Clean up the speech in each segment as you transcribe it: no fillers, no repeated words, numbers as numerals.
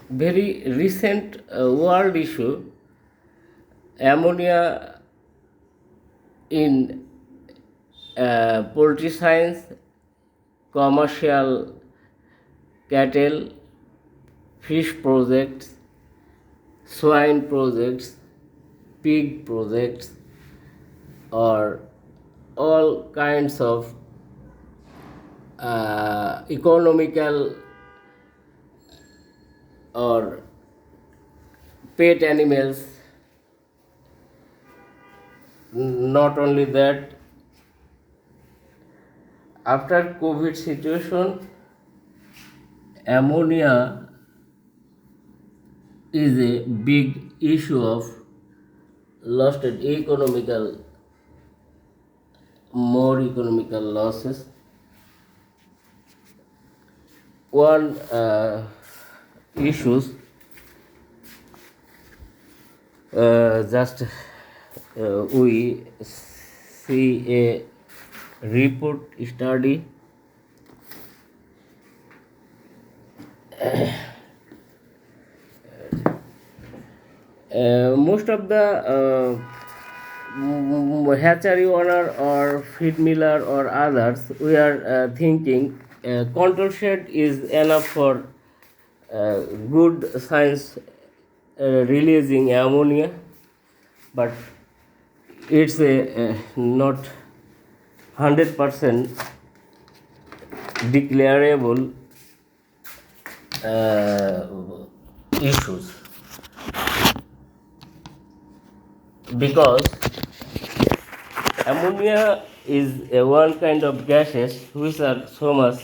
very recent world issue, ammonia in poultry science, commercial cattle, fish projects, swine projects, pig projects, or all kinds of economical or pet animals. Not only that, after COVID situation, ammonia is a big issue of lost economical, more economical losses. One issues, just we see a report study. Most of the hatchery owner or feed miller or others, we are thinking control shed is enough for good science releasing ammonia, but it's a not 100% declarable issues, because ammonia is a one kind of gases which are so much,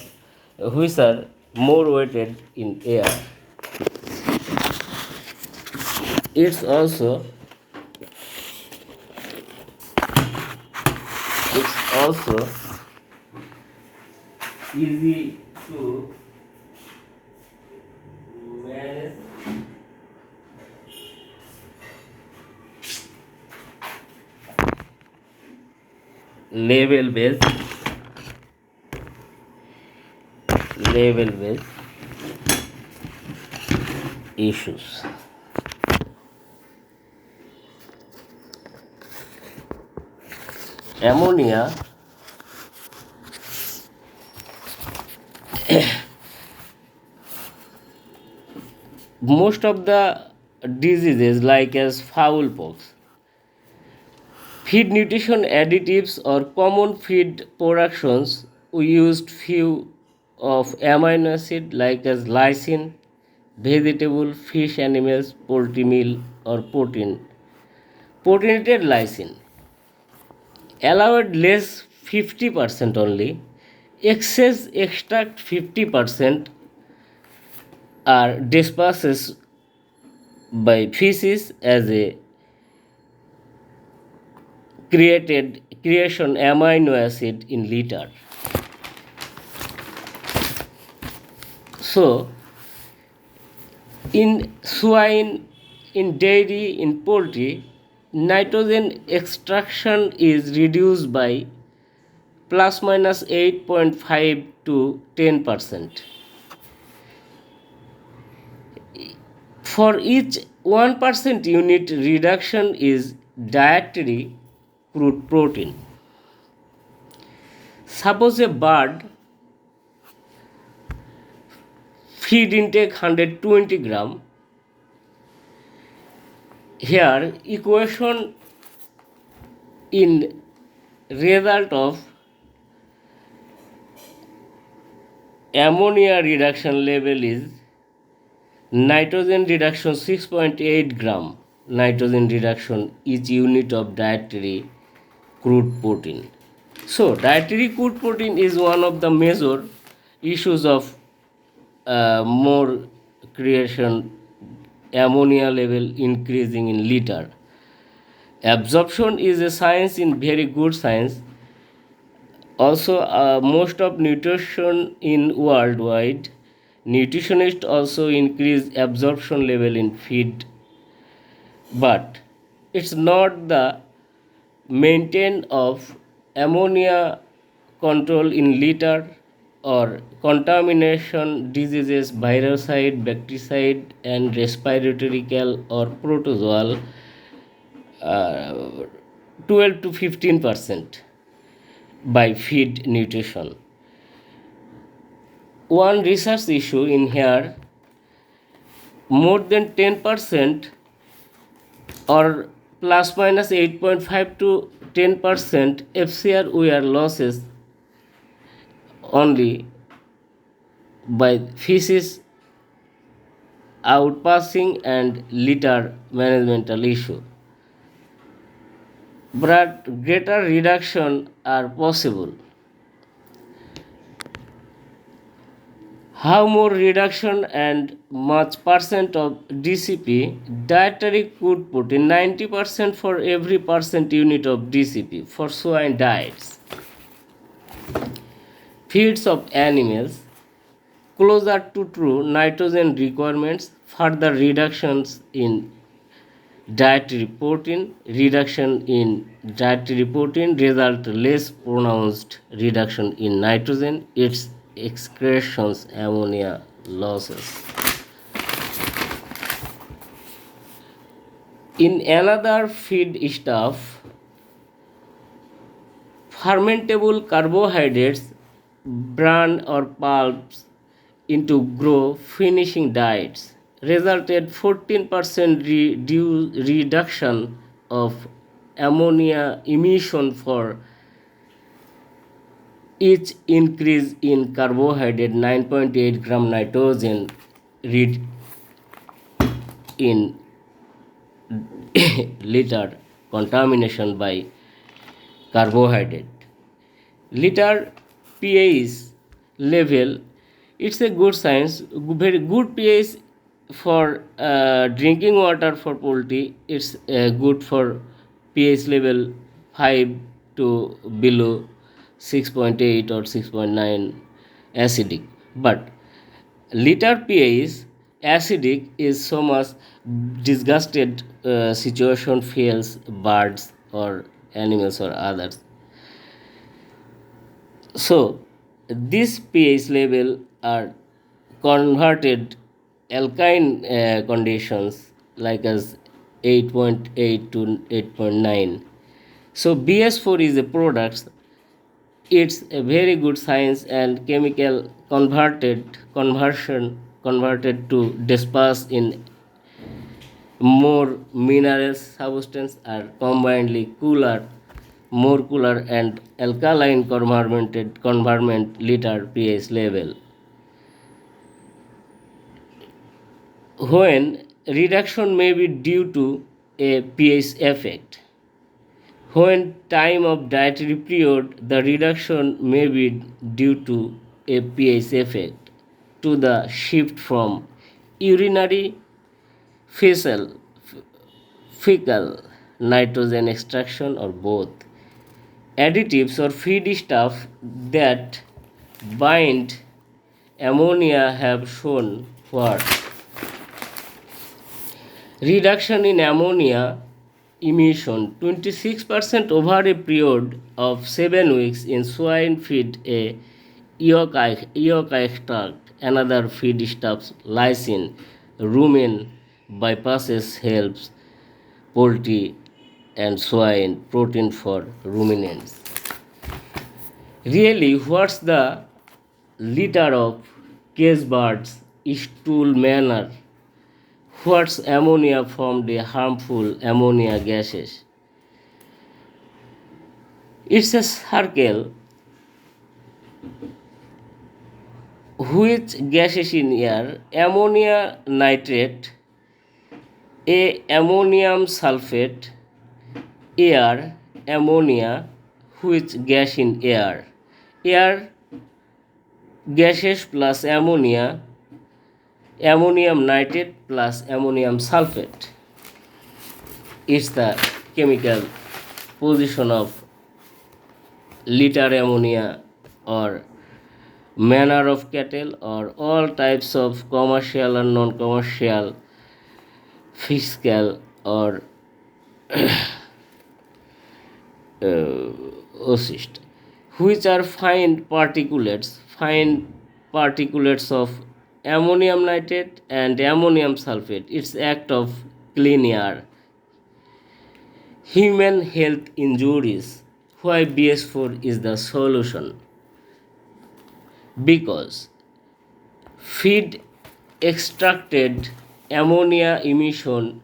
which are more weighted in air. It's also easy to manage. Level based issues. Ammonia most of the diseases like as fowl pox, feed nutrition additives or common feed productions, we used few of amino acid like as lysine, vegetable, fish, animals, poultry meal or proteinated lysine. Allowed less 50% only, excess extract 50% are disperses by feces as a creation amino acid in litter. So in swine, in dairy, in poultry, nitrogen extraction is reduced by plus minus 8.5 to 10%. For each 1% unit reduction is dietary crude protein. Suppose a bird feed intake 120 gram. Here equation in result of ammonia reduction level is nitrogen reduction 6.8 gram nitrogen reduction each unit of dietary crude protein. So dietary crude protein is one of the major issues of more creation ammonia level increasing in litter. Absorption is a science in very good science. Also most of nutrition in worldwide, nutritionists also increase absorption level in feed, but it's not the maintain of ammonia control in litter or contamination diseases, viricide, bactericide, and respiratory or protozoal, 12 to 15% by feed nutrition. One research issue in here, more than 10% or plus minus 8.5 to 10% FCR were losses only by feces outpassing and litter managemental issue. But greater reduction are possible. How more reduction and much percent of DCP? Dietary could put in 90% for every percent unit of DCP for swine diets. Feeds of animals closer to true nitrogen requirements, further reductions in dietary protein. Reduction in dietary protein result less pronounced reduction in nitrogen, its excretions, ammonia losses. In another feed stuff, fermentable carbohydrates, bran or pulps into grow finishing diets resulted 14% reduction of ammonia emission for each increase in carbohydrate. 9.8 gram nitrogen read in liter contamination by carbohydrate. Liter pH level, it's a good science, very good pH for drinking water for poultry. It's good for pH level 5 to below 6.8 or 6.9 acidic. But liter pH acidic is so much disgusted situation fails birds or animals or others. So this pH level are converted alkaline conditions like as 8.8 to 8.9. So BS4 is a product. It's a very good science and chemical converted to disperse in more minerals substance are combinedly more cooler and alkaline converment liter pH level. When reduction may be due to a pH effect. When time of dietary period, the reduction may be due to a pH effect to the shift from urinary fecal nitrogen extraction or both. Additives or feedstuff that bind ammonia have shown what? Reduction in ammonia emission 26% over a period of 7 weeks in swine feed, a yolk extract, another feedstuffs, lysine, rumen bypasses helps poultry and swine protein for ruminants. Really, what's the litter of cage birds stool manner? What's ammonia from the harmful ammonia gases? It's a circle which gases in air, ammonia nitrate, a ammonium sulfate, air, ammonia, which gas in air. Air gases plus ammonia, ammonium nitrate plus ammonium sulfate. It's the chemical position of liter ammonia or manner of cattle or all types of commercial and non-commercial fiscal or oocyst, which are fine particulates fine particulates of ammonium nitrate and ammonium sulfate. Its act of clean air. Human health injuries. Why BS4 is the solution? Because feed extracted ammonia emission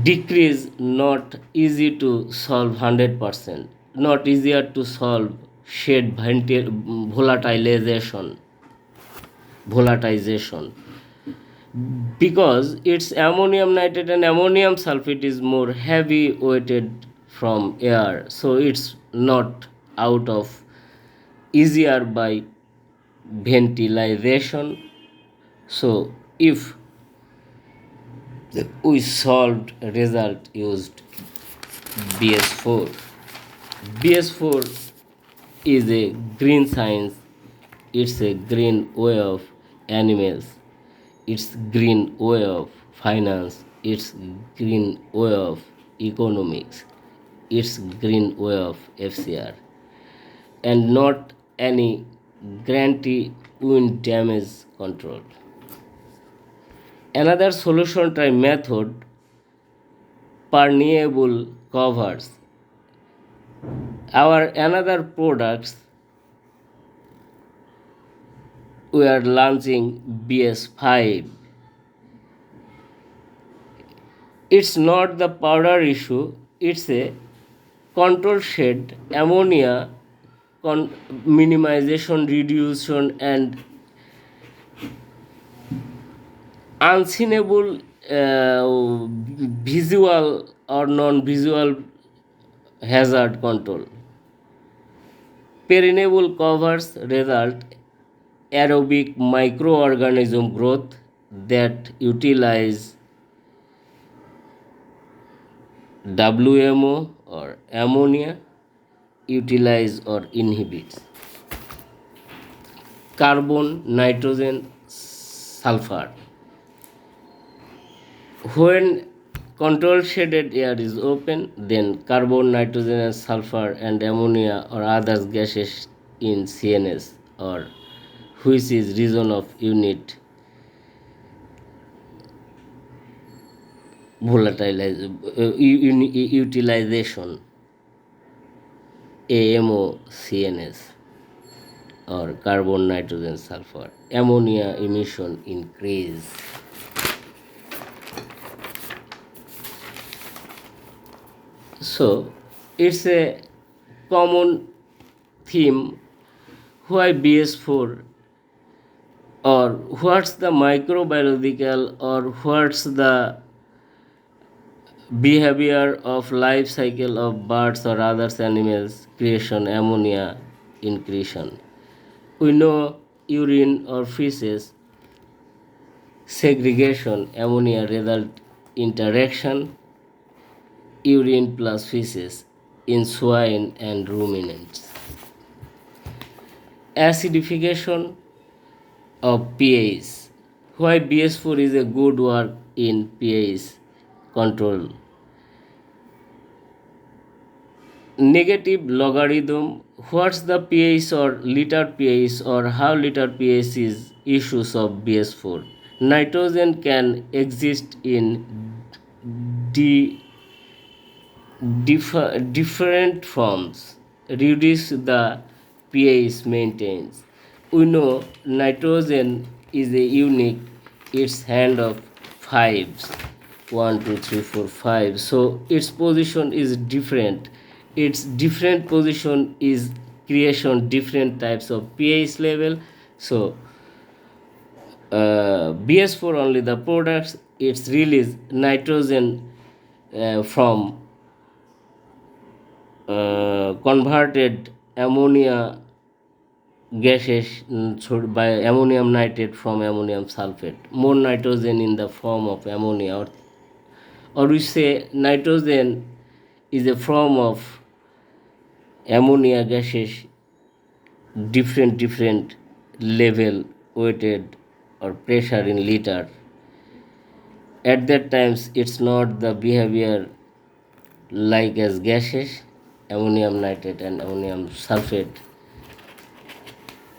decrease not easy to solve 100%, not easier to solve shed volatilization because its ammonium nitrate and ammonium sulfate is more heavy weighted from air, so it's not out of easier by ventilation. So if we solved result used BS4. BS4 is a green science, it's a green way of animals, it's green way of finance, it's green way of economics, it's green way of FCR, and not any guarantee wind damage control. Another solution try method, permeable covers. Our another products we are launching BS5. It's not the powder issue, it's a control shed ammonia minimization, reduction, and unseenable visual or non-visual hazard control. Perennable covers result aerobic microorganism growth that utilize WMO or ammonia, utilize or inhibits carbon, nitrogen, sulfur. When controlled shaded air is open, then carbon, nitrogen, and sulfur and ammonia or other gases in CNS or which is region of unit utilization AMO CNS or carbon, nitrogen, sulfur, ammonia emission increase. So it's a common theme why BS4 or what's the microbiological or what's the behavior of life cycle of birds or other animals creation ammonia increation. We know urine or feces segregation ammonia result interaction urine plus feces in swine and ruminants. Acidification of pH. Why BS4 is a good work in pH control. Negative logarithm. What's the pH or liter pH or how liter pH is issues of BS4. Nitrogen can exist in different forms. Reduce the pH maintains. We know nitrogen is a unique, its hand of fives 1 2 3 4 5, so its position is different, its different position is creation different types of pH level. So BS4 only the products it's release nitrogen from converted ammonia gases by ammonium nitrate from ammonium sulfate, more nitrogen in the form of ammonia, or we say nitrogen is a form of ammonia gases different level weighted or pressure in liter. At that times it's not the behavior like as gases ammonium nitrate and ammonium sulfate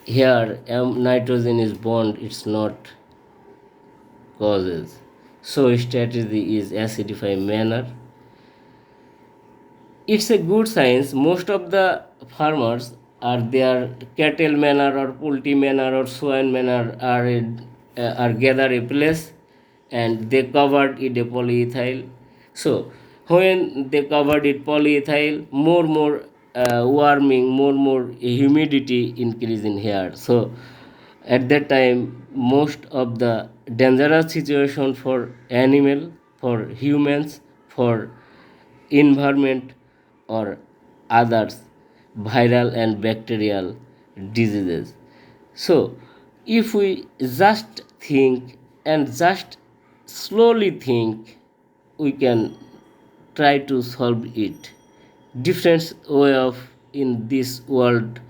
Here nitrogen is bond, it's not causes. So strategy is acidify manner. It's a good science. Most of the farmers are their cattle manure or poultry manure or swine manure are gather a place and they covered it a polyethyl. So when they covered it polyethyl, more warming, more humidity increase in here. So at that time, most of the dangerous situation for animal, for humans, for environment or others viral and bacterial diseases. So if we just think and just slowly think, we can try to solve it. Different way of in this world,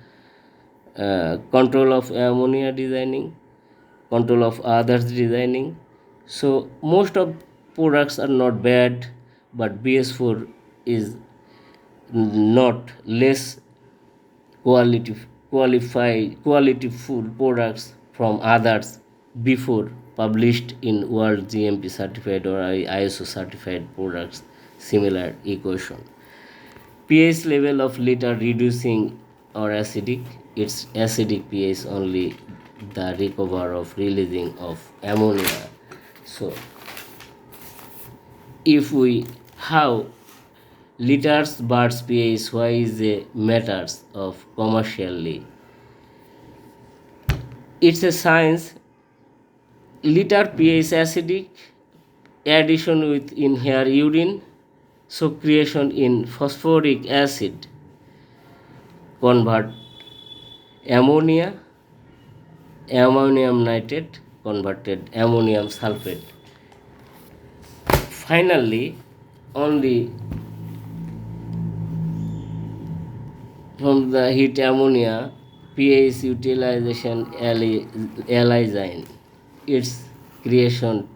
control of ammonia designing, control of others designing. So most of products are not bad, but BS4 is not less quality quality food products from others before published in world GMP certified or ISO certified products. Similar equation, pH level of liter reducing or acidic, it's acidic pH only the recover of releasing of ammonia. So if we have liters bars pH, why is a matters of commercially, it's a science. Liter pH acidic, addition with in here urine, so creation in phosphoric acid convert ammonia, ammonium nitrate converted ammonium sulfate. Finally, only from the heat ammonia, pH utilization allyzine, its creation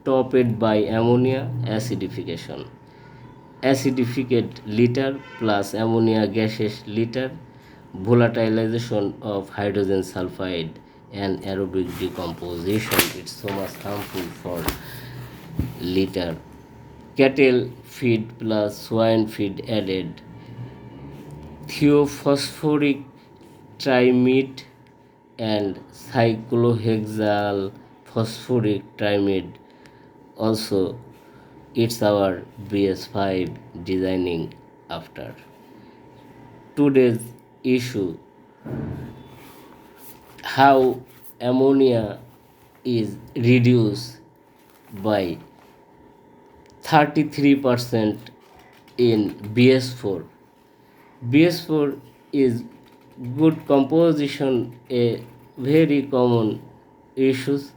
topped by ammonia acidification. Acidificate liter plus ammonia gaseous liter, volatilization of hydrogen sulfide and aerobic decomposition. It's so much harmful for liter. Cattle feed plus swine feed added, thiophosphoric trimide and cyclohexyl phosphoric trimide. Also, it's our BS5 designing after. Today's issue, how ammonia is reduced by 33% in BS4. BS4 is good composition, a very common issues.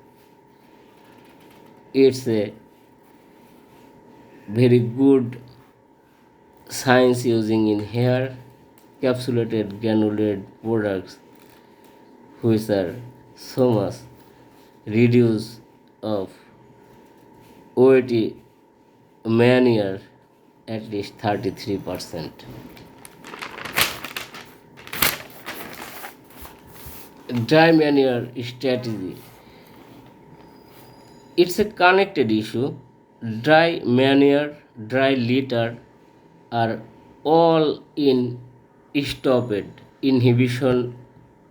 It's a very good science using in hair capsulated granulated products which are so much reduce of OAT manure at least 33%. Dry manure strategy, it's a connected issue. Dry manure, dry litter are all in stopped inhibition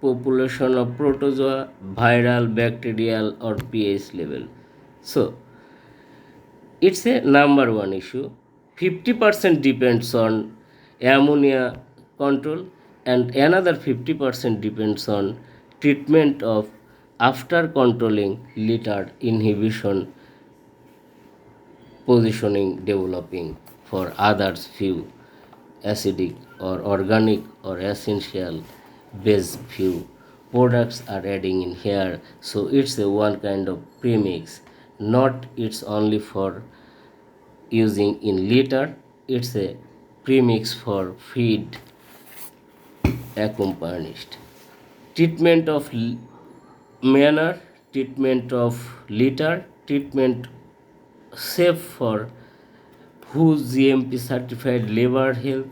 population of protozoa, viral, bacterial or pH level. So it's a number one issue. 50% depends on ammonia control and another 50% depends on treatment of after controlling litter inhibition positioning developing for others few acidic or organic or essential base few products are adding in here. So it's a one kind of premix, not it's only for using in litter, it's a premix for feed accompanied. Treatment of manure, treatment of litter, treatment safe for whose GMP certified labor health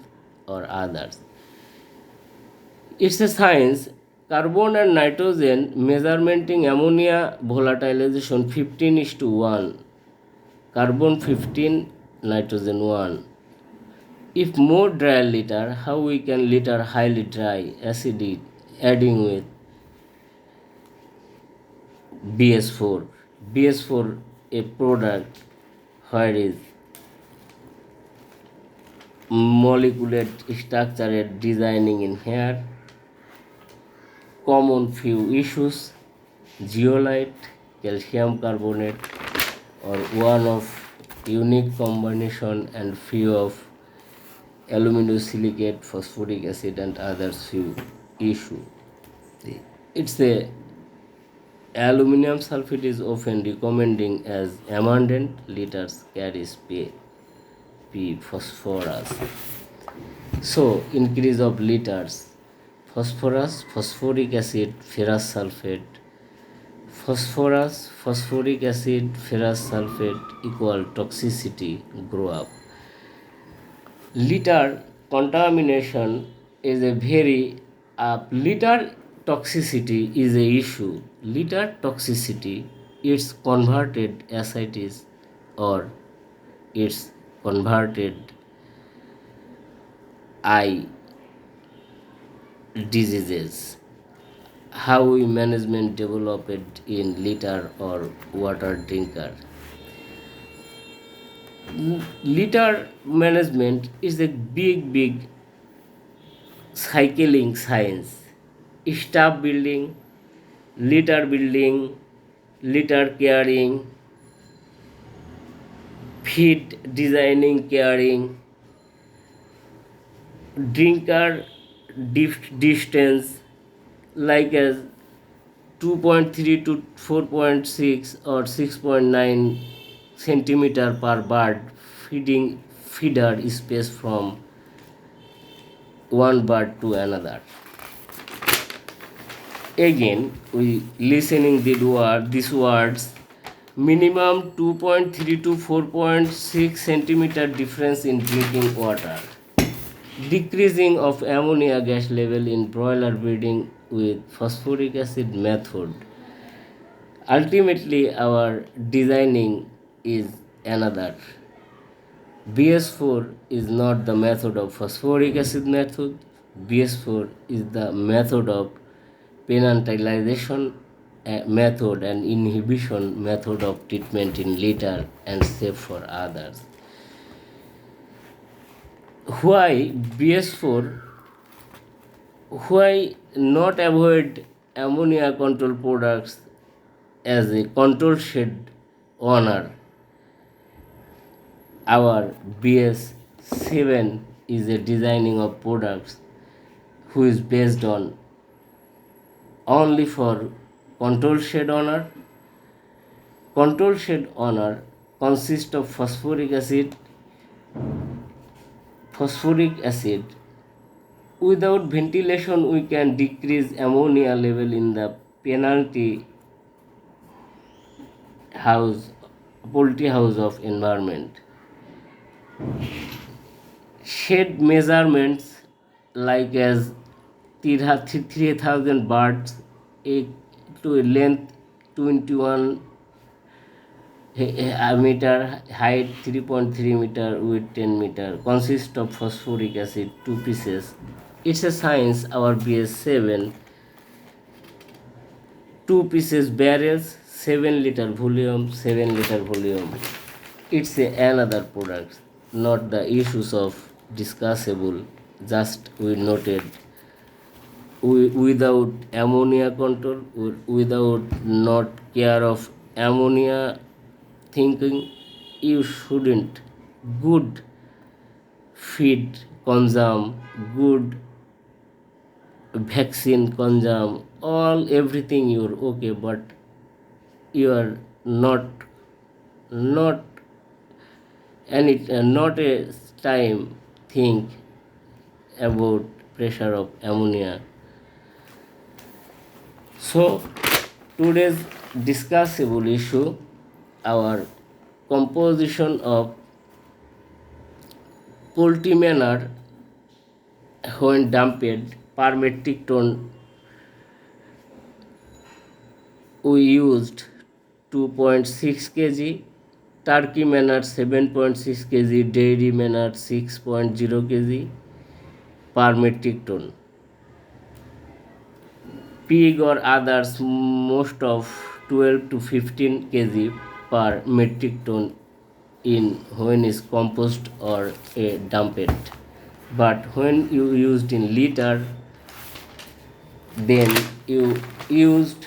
or others. It's a science. carbon and nitrogen measurementing ammonia volatilization 15:1, carbon 15, nitrogen 1. If more dry liter, how we can liter highly dry acid adding with BS4. BS4 a product where is molecular structure designing in here. Common few issues: zeolite, calcium carbonate, or one of unique combination, and few of aluminosilicate, phosphoric acid, and others few issue. It's a aluminum sulfate is often recommending as amendment. Liters carries P phosphorus. So increase of liters: phosphorus, phosphoric acid, ferrous sulfate. Phosphorus, phosphoric acid, ferrous sulfate equal toxicity grow up. Litter contamination is a very litter toxicity is a issue. Litter toxicity, it's converted ascites or it's converted eye diseases. How we management develop it in litter or water drinker. Litter management is a big cycling science. Staff building, litter caring, feed designing caring, drinker distance like as 2.3 to 4.6 or 6.9 centimeter per bird feeder space from one bird to another. Again, we listening these words: minimum 2.3 to 4.6 centimeter difference in drinking water. Decreasing of ammonia gas level in broiler breeding with phosphoric acid method. Ultimately, our designing is another. BS4 is not the method of phosphoric acid method. BS4 is the method of penantization method and inhibition method of treatment in litter and safe for others. Why BS4? Why not avoid ammonia control products as a control shade owner? Our BS7 is a designing of products who is based on only for control shade owner. Control shade owner consists of phosphoric acid. Without ventilation, we can decrease ammonia level in the poultry house of environment. Shade measurements like as 3,000 birds to a length 21 meter, height 3.3 meter, width 10 meter, consists of phosphoric acid 2 pieces. It's a science. Our BS7 2 pieces barrels, 7-liter volume, 7-liter volume. It's another product, not the issues of discussable. Just we noted without ammonia control, without not care of ammonia thinking, you shouldn't good feed consume, good vaccine consume, all everything you're okay, but you are not any not a time think about pressure of ammonia. So today's discussable issue, our composition of poultry manure when dumped per metric ton we used 2.6 kg, turkey manner 7.6 kg, dairy manner 6.0 kg per metric ton. Pig or others most of 12 to 15 kg per metric ton in when is compost or a dumped. But when you used in liter, then you used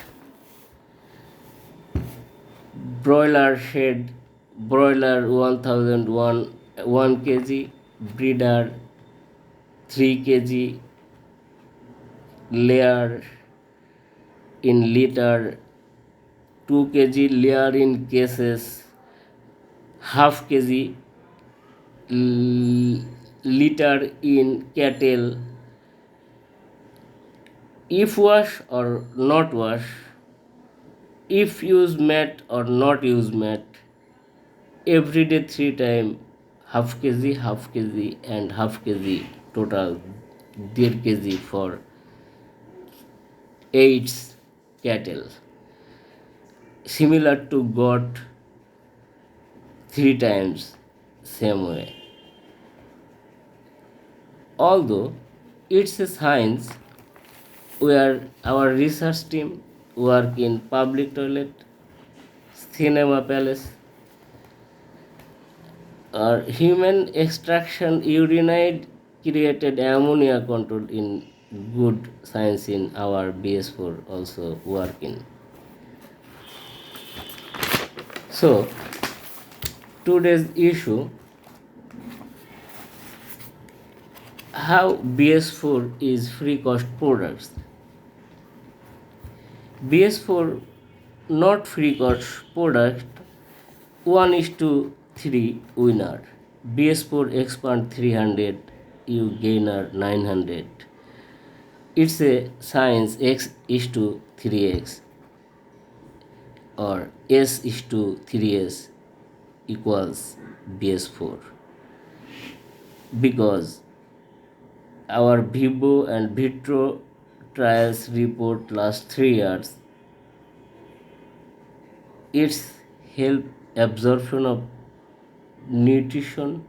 broiler shed, broiler 1001 1 kg, breeder 3 kg, layer in liter 2 kg, layer in cases half kg, liter in cattle. If wash or not wash, if use mat or not use mat, every day 3 time half kg and half kg, total 1.5 kg for 8 cattle. Similar to goat 3 times same way. Although it's a science where our research team work in public toilet, cinema palace, or human extraction urinide created ammonia control in good science in our BS4 also work in. So today's issue, how BS4 is free cost products. BS4 not free cost product 1:3 winner. BS4 expand 300, you gainer 900. It's a science X is to 3x or S is to 3S equals BS4, because our Vivo and Vitro trials report last 3 years, its help absorption of nutrition,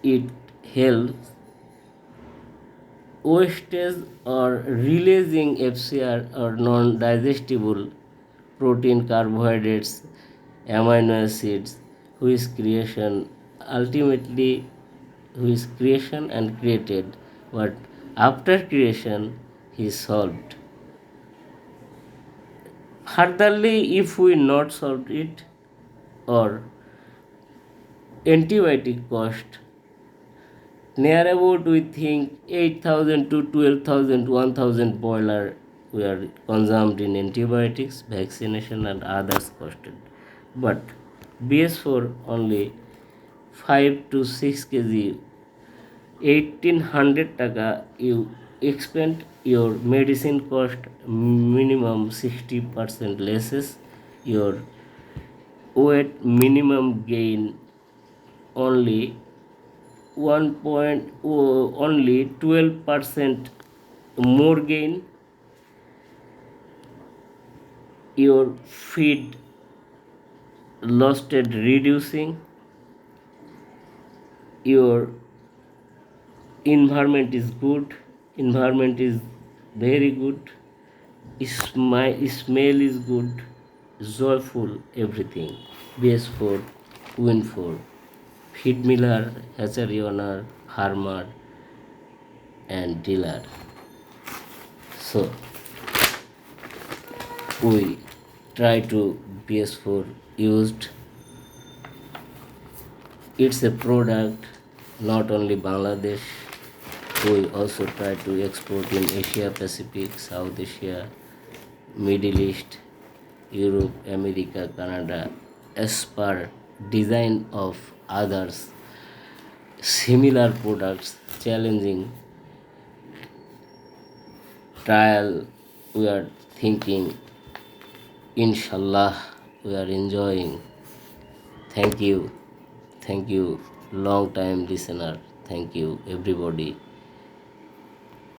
it helps wastage or releasing FCR or non-digestible protein, carbohydrates, amino acids, which creation ultimately which creation and created, but after creation he solved. Furtherly, if we not solved it, or antibiotic cost near about we think 8,000 to 12,000, 1,000 boiler were consumed in antibiotics, vaccination and others costed. But BS4 only 5 to 6 kg, 1800 taka you expend, your medicine cost minimum 60% less, your weight minimum gain only only 12% more gain, your feed losted reducing, your environment is good, environment is very good, smell is good, joyful, everything. BS4 win for feed miller, hatchery owner, farmer and dealer. So we try to BS4 used. It's a product not only Bangladesh, we also try to export in Asia Pacific, South Asia, Middle East, Europe, America, Canada, as per design of others. Similar products, challenging trial, we are thinking, inshallah, we are enjoying. Thank you, long time listener. Thank you, everybody.